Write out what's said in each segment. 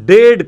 1.5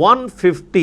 150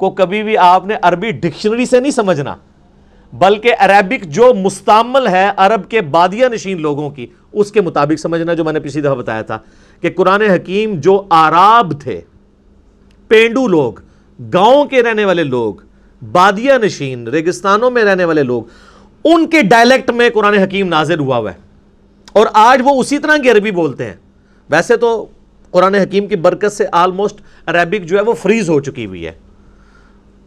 کو کبھی بھی آپ نے عربی ڈکشنری سے نہیں سمجھنا، بلکہ عربک جو مستعمل ہے عرب کے بادیہ نشین لوگوں کی، اس کے مطابق سمجھنا، جو میں نے پچھلی دفعہ بتایا تھا کہ قرآن حکیم جو آراب تھے، پینڈو لوگ، گاؤں کے رہنے والے لوگ، بادیہ نشین ریگستانوں میں رہنے والے لوگ، ان کے ڈائلیکٹ میں قرآن حکیم نازل ہوا ہے، اور آج وہ اسی طرح کی عربی بولتے ہیں۔ ویسے تو قرآن حکیم کی برکت سے آلموسٹ عربک جو ہے وہ فریز ہو چکی ہوئی ہے۔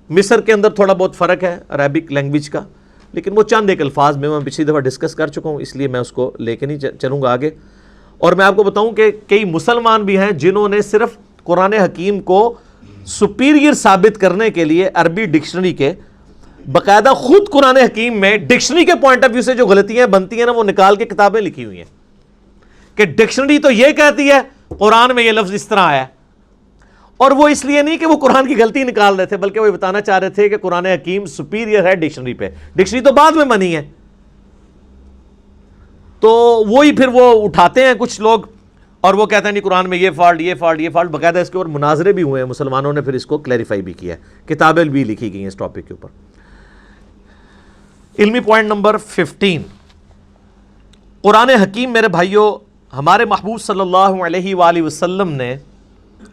مصر کے اندر تھوڑا بہت فرق ہے عربک لینگویج کا، لیکن وہ چند ایک الفاظ میں پچھلی دفعہ ڈسکس کر چکا ہوں، اس لیے میں اس کو لے کے نہیں چلوں گا آگے۔ اور میں آپ کو بتاؤں کہ کئی مسلمان بھی ہیں جنہوں نے صرف قرآن حکیم کو سپیریئر ثابت کرنے کے لیے عربی ڈکشنری کے باقاعدہ خود قرآن حکیم میں ڈکشنری کے پوائنٹ آف ویو سے جو غلطیاں بنتی ہیں نا، وہ نکال کے کتابیں لکھی ہوئی ہیں کہ ڈکشنری تو یہ کہتی ہے قرآن میں یہ لفظ اس طرح آیا ہے، اور وہ اس لیے نہیں کہ وہ قرآن کی غلطی نکال رہے تھے، بلکہ وہ بتانا چاہ رہے تھے کہ قرآن حکیم سپیریئر ہے ڈکشنری پہ، ڈکشنری تو بعد میں بنی ہے۔ تو وہی پھر وہ اٹھاتے ہیں کچھ لوگ اور وہ کہتے ہیں نہیں قرآن میں یہ فالٹ، یہ فالٹ، یہ فالٹ، باقاعدہ اس کے اوپر مناظرے بھی ہوئے ہیں، مسلمانوں نے پھر اس کو کلیریفائی بھی کیا ہے، کتابیں بھی لکھی گئی ہیں اس ٹاپک کے اوپر۔ علمی پوائنٹ نمبر 15، قرآن حکیم میرے بھائیوں ہمارے محبوب صلی اللہ علیہ وآلہ وسلم نے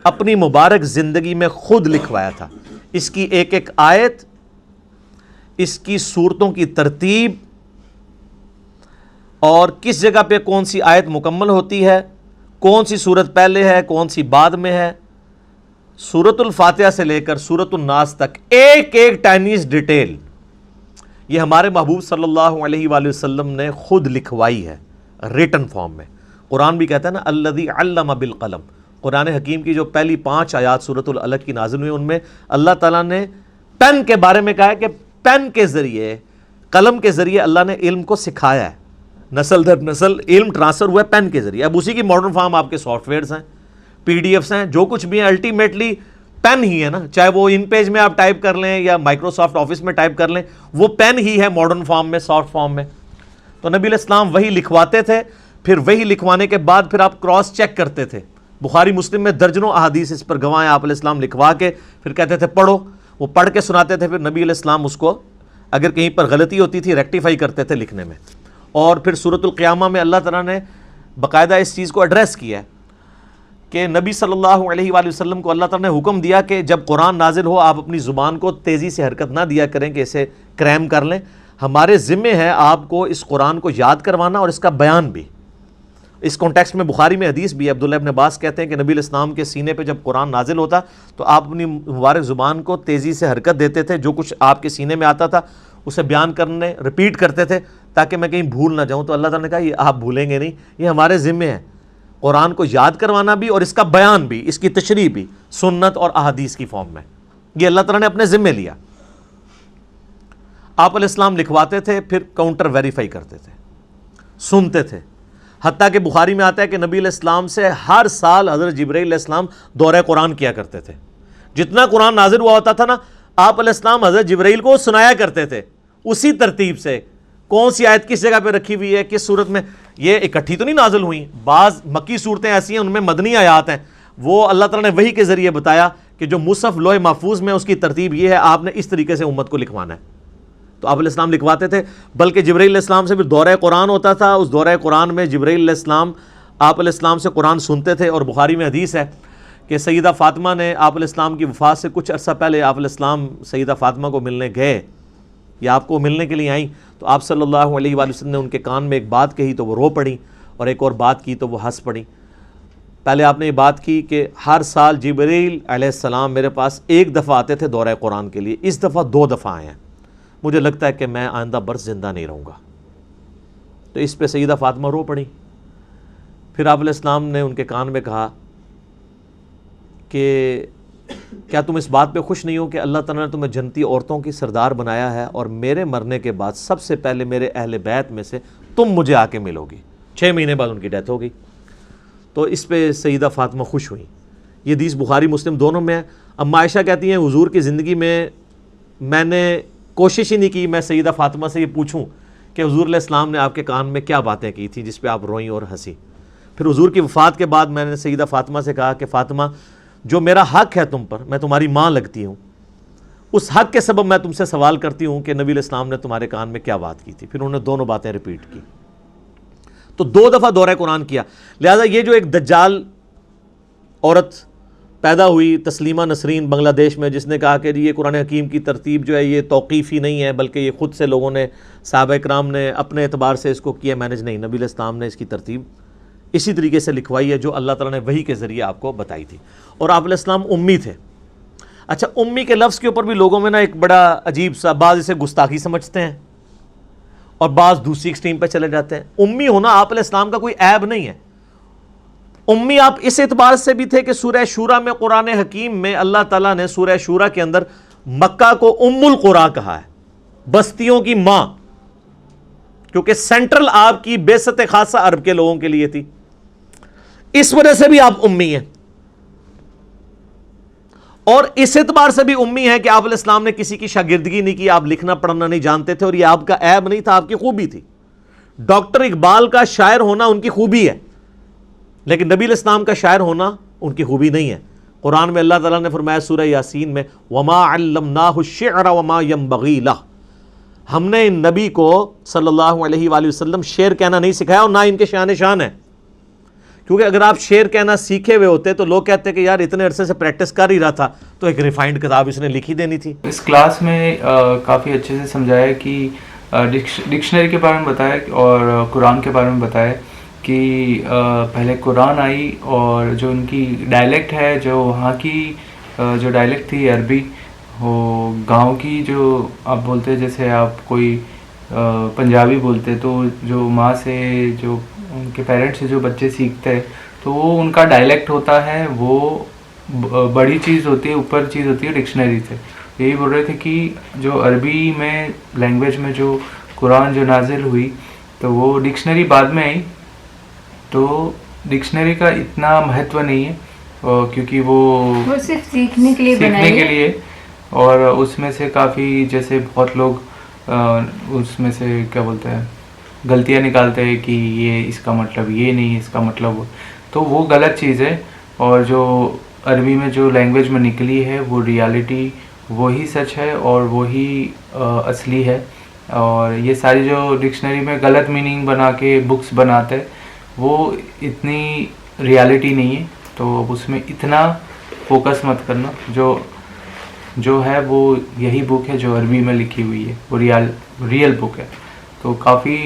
اپنی مبارک زندگی میں خود لکھوایا تھا۔ اس کی ایک ایک آیت، اس کی صورتوں کی ترتیب، اور کس جگہ پہ کون سی آیت مکمل ہوتی ہے، کون سی صورت پہلے ہے کون سی بعد میں ہے، سورۃ الفاتحہ سے لے کر سورۃ الناس تک ایک ایک ٹائنیز ڈیٹیل یہ ہمارے محبوب صلی اللہ علیہ وآلہ وسلم نے خود لکھوائی ہے ریٹن فارم میں۔ قرآن بھی کہتا ہے نا الذی علم بالقلم، قرآن حکیم کی جو پہلی 5 آیات سورۃ العلق کی نازل ہوئی، ان میں اللہ تعالیٰ نے پین کے بارے میں کہا ہے کہ پین کے ذریعے، قلم کے ذریعے اللہ نے علم کو سکھایا ہے، نسل در نسل علم ٹرانسفر ہوا ہے پین کے ذریعے۔ اب اسی کی ماڈرن فارم آپ کے سافٹ ویئرز ہیں، پی ڈی ایفس ہیں، جو کچھ بھی ہیں، الٹیمیٹلی پین ہی ہے نا، چاہے وہ ان پیج میں آپ ٹائپ کر لیں یا مائکروسافٹ آفس میں ٹائپ کر لیں، وہ پین ہی ہے ماڈرن فارم میں، سافٹ فارم میں۔ تو نبی علیہ السلام وہی لکھواتے تھے، پھر وہی لکھوانے کے بعد پھر آپ کراس چیک کرتے تھے۔ بخاری مسلم میں درجنوں احادیث اس پر گواہ ہیں، آپ علیہ السلام لکھوا کے پھر کہتے تھے پڑھو، وہ پڑھ کے سناتے تھے، پھر نبی علیہ السلام اس کو اگر کہیں پر غلطی ہوتی تھی ریکٹیفائی کرتے تھے لکھنے میں۔ اور پھر سورۃ القیامہ میں اللہ تعالیٰ نے باقاعدہ اس چیز کو ایڈریس کیا ہے کہ نبی صلی اللہ علیہ وآلہ وسلم کو اللہ تعالیٰ نے حکم دیا کہ جب قرآن نازل ہو آپ اپنی زبان کو تیزی سے حرکت نہ دیا کریں کہ اسے کریم کر لیں، ہمارے ذمے ہے آپ کو اس قرآن کو یاد کروانا اور اس کا بیان بھی۔ اس کانٹیکسٹ میں بخاری میں حدیث بھی ہے، عبداللہ ابن عباس کہتے ہیں کہ نبی علیہ السلام کے سینے پہ جب قرآن نازل ہوتا تو آپ اپنی مبارک زبان کو تیزی سے حرکت دیتے تھے، جو کچھ آپ کے سینے میں آتا تھا اسے بیان کرنے ریپیٹ کرتے تھے تاکہ میں کہیں بھول نہ جاؤں۔ تو اللہ تعالیٰ نے کہا یہ آپ بھولیں گے نہیں، یہ ہمارے ذمے ہے، قرآن کو یاد کروانا بھی اور اس کا بیان بھی، اس کی تشریح بھی سنت اور احادیث کی فارم میں، یہ اللہ تعالیٰ نے اپنے ذمے لیا۔ آپ علیہ السلام لکھواتے تھے، پھر کاؤنٹر ویریفائی کرتے تھے، سنتے تھے، حتیٰ کہ بخاری میں آتا ہے کہ نبی علیہ السلام سے ہر سال حضرت جبرائیل علیہ السلام دورہ قرآن کیا کرتے تھے۔ جتنا قرآن نازل ہوا ہوتا تھا نا، آپ علیہ السلام حضرت جبرائیل کو سنایا کرتے تھے اسی ترتیب سے، کون سی آیت کس جگہ پہ رکھی ہوئی ہے، کس صورت میں۔ یہ اکٹھی تو نہیں نازل ہوئی، بعض مکی صورتیں ایسی ہیں ان میں مدنی آیات ہیں، وہ اللہ تعالیٰ نے وحی کے ذریعے بتایا کہ جو مصحف لوح محفوظ میں اس کی ترتیب یہ ہے، آپ نے اس طریقے سے امت کو لکھوانا ہے۔ تو آپ علیہ السلام لکھواتے تھے، بلکہ جبرائیل علیہ السلام سے پھر دورہ قرآن ہوتا تھا، اس دورہ قرآن میں جبرائیل علیہ السلام آپ علیہ السلام سے قرآن سنتے تھے۔ اور بخاری میں حدیث ہے کہ سیدہ فاطمہ نے آپ علیہ السلام کی وفات سے کچھ عرصہ پہلے آپ علیہ السلام سیدہ فاطمہ کو ملنے گئے یا آپ کو ملنے کے لیے آئیں، تو آپ صلی اللہ علیہ وآلہ وسلم نے ان کے کان میں ایک بات کہی تو وہ رو پڑیں، اور ایک اور بات کی تو وہ ہنس پڑیں۔ پہلے آپ نے یہ بات کی کہ ہر سال جبرائیل علیہ السلام میرے پاس ایک دفعہ آتے تھے دورہ قرآن کے لیے، اس دفعہ 2 دفعہ آئے ہیں، مجھے لگتا ہے کہ میں آئندہ برس زندہ نہیں رہوں گا۔ تو اس پہ سیدہ فاطمہ رو پڑی۔ پھر آپ علیہ السلام نے ان کے کان میں کہا کہ کیا تم اس بات پہ خوش نہیں ہو کہ اللہ تعالیٰ نے تمہیں جنتی عورتوں کی سردار بنایا ہے، اور میرے مرنے کے بعد سب سے پہلے میرے اہل بیت میں سے تم مجھے آ کے ملو گی۔ 6 مہینے بعد ان کی ڈیتھ ہو گئی۔ تو اس پہ سیدہ فاطمہ خوش ہوئیں۔ یہ حدیث بخاری مسلم دونوں میں ہے۔ اما عائشہ کہتی ہیں حضور کی زندگی میں نے کوشش ہی نہیں کی میں سیدہ فاطمہ سے یہ پوچھوں کہ حضور علیہ السلام نے آپ کے کان میں کیا باتیں کی تھیں جس پہ آپ روئیں اور ہنسی۔ پھر حضور کی وفات کے بعد میں نے سیدہ فاطمہ سے کہا کہ فاطمہ جو میرا حق ہے تم پر، میں تمہاری ماں لگتی ہوں، اس حق کے سبب میں تم سے سوال کرتی ہوں کہ نبی علیہ السلام نے تمہارے کان میں کیا بات کی تھی. پھر انہوں نے دونوں باتیں ریپیٹ کی. تو 2 دفعہ دورہ قرآن کیا. لہذا یہ جو ایک دجال عورت پیدا ہوئی تسلیمہ نسرین بنگلہ دیش میں، جس نے کہا کہ یہ قرآن حکیم کی ترتیب جو ہے یہ توقیفی نہیں ہے بلکہ یہ خود سے لوگوں نے صحابہ کرام نے اپنے اعتبار سے اس کو کیا مینج نہیں، نبی علیہ السلام نے اس کی ترتیب اسی طریقے سے لکھوائی ہے جو اللہ تعالیٰ نے وحی کے ذریعے آپ کو بتائی تھی. اور آپ علیہ السلام امی تھے. اچھا، امی کے لفظ کے اوپر بھی لوگوں میں نا ایک بڑا عجیب سا، بعض اسے گستاخی سمجھتے ہیں اور بعض دوسری ایکسٹریم پہ چلے جاتے ہیں. امی ہونا آپ علیہ السلام کا کوئی عیب نہیں ہے. امی آپ اس اعتبار سے بھی تھے کہ سورہ شورا میں قرآن حکیم میں اللہ تعالیٰ نے سورہ شورا کے اندر مکہ کو ام القرا کہا ہے، بستیوں کی ماں، کیونکہ سینٹرل آپ کی بعثت خاصہ عرب کے لوگوں کے لیے تھی. اس وجہ سے بھی آپ امی ہیں. اور اس اعتبار سے بھی امی ہے کہ آپ علیہ السلام نے کسی کی شاگردگی نہیں کی، آپ لکھنا پڑھنا نہیں جانتے تھے، اور یہ آپ کا عیب نہیں تھا، آپ کی خوبی تھی. ڈاکٹر اقبال کا شاعر ہونا ان کی خوبی ہے، لیکن نبی علیہ السلام کا شاعر ہونا ان کی خوبی نہیں ہے. قرآن میں اللہ تعالیٰ نے فرمایا سورہ یاسین میں وَمَا عَلَّمْنَاهُ الشِّعْرَ وَمَا يَنبَغِي لَهُ، ہم نے ان نبی کو صلی اللہ علیہ وآلہ وسلم شعر کہنا نہیں سکھایا اور نہ ان کے شان شان ہے. کیونکہ اگر آپ شعر کہنا سیکھے ہوئے ہوتے تو لوگ کہتے کہ یار اتنے عرصے سے پریکٹس کر ہی رہا تھا تو ایک ریفائنڈ کتاب اس نے لکھی دینی تھی. اس کلاس میں کافی اچھے سے سمجھایا کہ ڈکشنری کے بارے میں بتایا اور قرآن کے بارے میں بتایا کہ پہلے قرآن آئی اور جو ان کی ڈائلیکٹ ہے، جو وہاں کی جو ڈائلیکٹ تھی عربی، وہ گاؤں کی جو آپ بولتے جیسے آپ کوئی پنجابی بولتے تو جو ماں سے جو ان کے پیرنٹس سے جو بچے سیکھتے ہیں تو وہ ان کا ڈائلیکٹ ہوتا ہے، وہ بڑی چیز ہوتی ہے، اوپر چیز ہوتی ہے ڈکشنری سے. یہی بول رہے تھے کہ جو عربی میں لینگویج میں جو قرآن جو نازل ہوئی تو وہ ڈکشنری بعد میں آئی، تو ڈکشنری کا اتنا مہتو نہیں ہے کیونکہ وہ صرف سیکھنے کے لیے اور اس میں سے کافی جیسے بہت لوگ اس میں سے کیا بولتے ہیں غلطیاں نکالتے ہیں کہ یہ اس کا مطلب یہ نہیں، اس کا مطلب تو وہ غلط چیز ہے. اور جو عربی میں جو لینگویج میں نکلی ہے وہ ریالٹی وہی سچ ہے اور وہی اصلی ہے. اور یہ ساری جو ڈکشنری میں غلط میننگ بنا کے بکس بناتے وہ اتنی ریالٹی نہیں ہے، تو اس میں اتنا فوکس مت کرنا. جو ہے وہ یہی بک ہے جو عربی میں لکھی ہوئی ہے، وہ ریئل بک ہے. تو کافی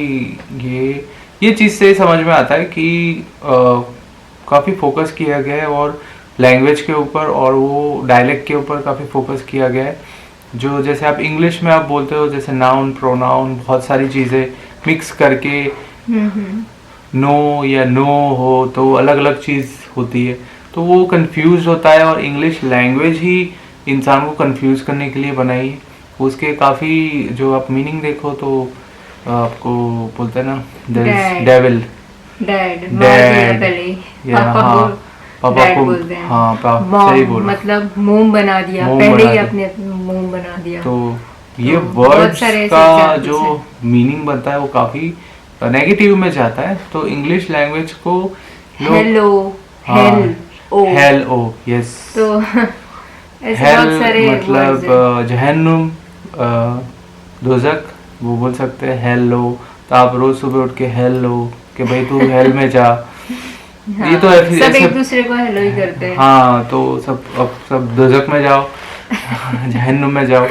یہ چیز سے سمجھ میں آتا ہے کہ کافی فوکس کیا گیا ہے اور لینگویج کے اوپر اور وہ ڈائلیکٹ کے اوپر کافی فوکس کیا گیا ہے. جو جیسے آپ انگلش میں آپ بولتے ہو جیسے ناؤن پروناؤن بہت ساری چیزیں مکس کر کے نو یا نو ہو تو الگ الگ چیز ہوتی ہے، تو وہ کنفیوز ہوتا ہے. اور انگلش لینگویج ہی انسان کو کنفیوز کرنے کے لیے بنائی ہے. اس کے کافی جو آپ میننگ دیکھو تو آپ کو بولتے ہیں نا ڈیول ڈیڈ، پاپا کو صحیح بولا، مطلب موم بنا دیا، پہلے ہی اپنے موم بنا دیا. تو یہ ورڈز کا جو میننگ بنتا ہے وہ کافی نیگیٹیو میں جاتا ہے. تو انگلش لینگویج کو ہیلو ہیل او یس، تو ہیل مطلب جہنم، دوزخ وہ بول سکتے ہیں ہیلو. تو آپ روز صبح اٹھ کے ہیلو کہ بھائی تو ہیل میں جا، یہ تو سب ایک دوسرے کو ہیلو ہی کرتے ہیں. ہاں، تو سب دوزخ میں جاؤ، جہنم میں جاؤ.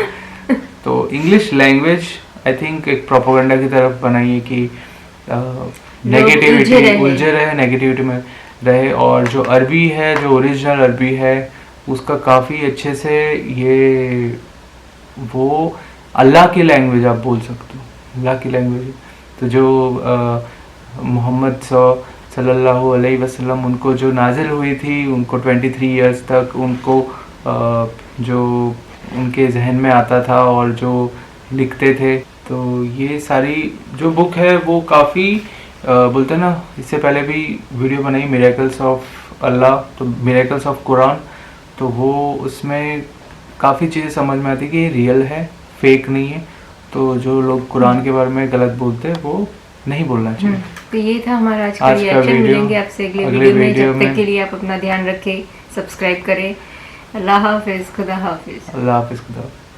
تو انگلش لینگویج آئی تھنک ایک پروپیگنڈا کی طرف بنائی ہے کہ نیگیٹیوٹی الجھے رہے، نیگیٹیوٹی میں رہے. اور جو عربی ہے، جو اوریجنل عربی ہے، اس کا کافی اچھے سے وہ اللہ کی لینگویج آپ بول سکتے ہو، اللہ کی لینگویج. تو جو محمد صلی اللہ علیہ وسلم ان کو جو نازل ہوئی تھی، ان کو 23 ایئرس تک ان کو جو ان کے ذہن میں آتا تھا اور جو لکھتے تھے، تو یہ ساری جو بک ہے وہ کافی بولتے ہیں نا، اس سے پہلے بھی ویڈیو بنائی میریکلس آف اللہ، تو میریکلس آف قرآن، تو وہ اس میں کافی چیزیں سمجھ میں آتی کہ یہ ریئل ہے، فیک نہیں ہے. تو جو لوگ قرآن کے بارے میں غلط بولتے ہیں وہ نہیں بولنا چاہیے. تو یہ تھا ہمارا آج کا ریئیکشن. ملیں گے آپ سے اگلے ویڈیو میں. جب تک کے لیے آپ اپنا دھیان رکھیں، سبسکرائب کریں. اللہ حافظ، خدا حافظ. اللہ حافظ، خدا حافظ.